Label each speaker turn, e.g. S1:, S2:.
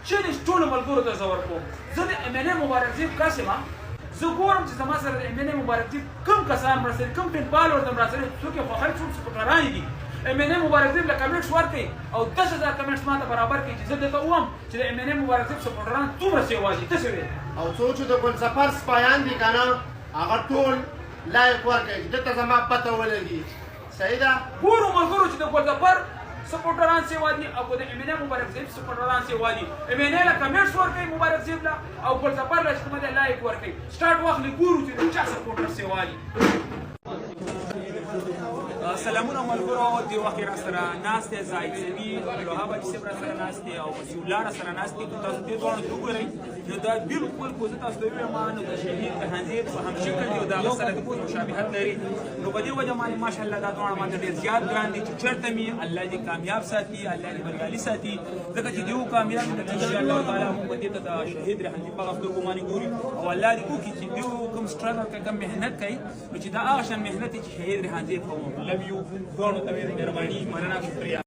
S1: چې ټولو ملګرو ته زه ورکوم. زه د MNA مبارکزیب قاسم زه ګورم چې زما سره د MNA مبارکزیب کوم کسان مرسته کوم پنپال ورته مرسته څوک یې خوښوي څوک سپوټران دي. MNA مبارکزیب له کمنټس ورکوي او 10,000 کمنټس ماته برابر کړي چې زه درته ووایم چې د MNA مبارکزیب سپوټران څومره سیوا دي. ته څه وایې؟
S2: او څوک چې د ګلسفر سپایان دي که نه هغه ټول لایک ورکوي دلته زما پته ولګي. صحیح ده؟
S1: ګورو ملګرو چې د ګلزفر سپوټران سیوا دي او د MNA مبارکزیب سپوټران سیوا دي. MNA له کمنټس ورکوي مبارکزیب له او ګلزفر له چې کومه ده لایک ورکوي. سټارټ واخلي ګورو چې د چا سپوټر سیوا دي. سلامونه ملګرو دې وخت را سره ناست دی زاهد سوي لوها بچي صاحب را سره ناست دی او وسیع الله را سره ناست دی. که تاسو دې دواړو ته وګورئ نو دا بالکل خو زه تاسو ته ووایم نو د شهید جهانګیر په هم شکل دی او د هغه سره د کوم مشابهت لري. نو په دې وجه باندې ماشاءالله دا دواړه ماته ډېر زیات ګران دي چې چېرته مې الله دې کامیاب ساتي الله دې بریالي ساتي ځکه چې دې کامیاب دي انشاءالله تعالی موږ به دې ته د شهید جهانګیر په هغه سترګو باندې ګوري او الله دې وکړي چې دې کوم سټرګل کوي کوم محنت کوي نو چې دا هغه شان محنت چې شهید جهانګیر کوم. لو یو دواړو ته مهرباني مننه شکریہ.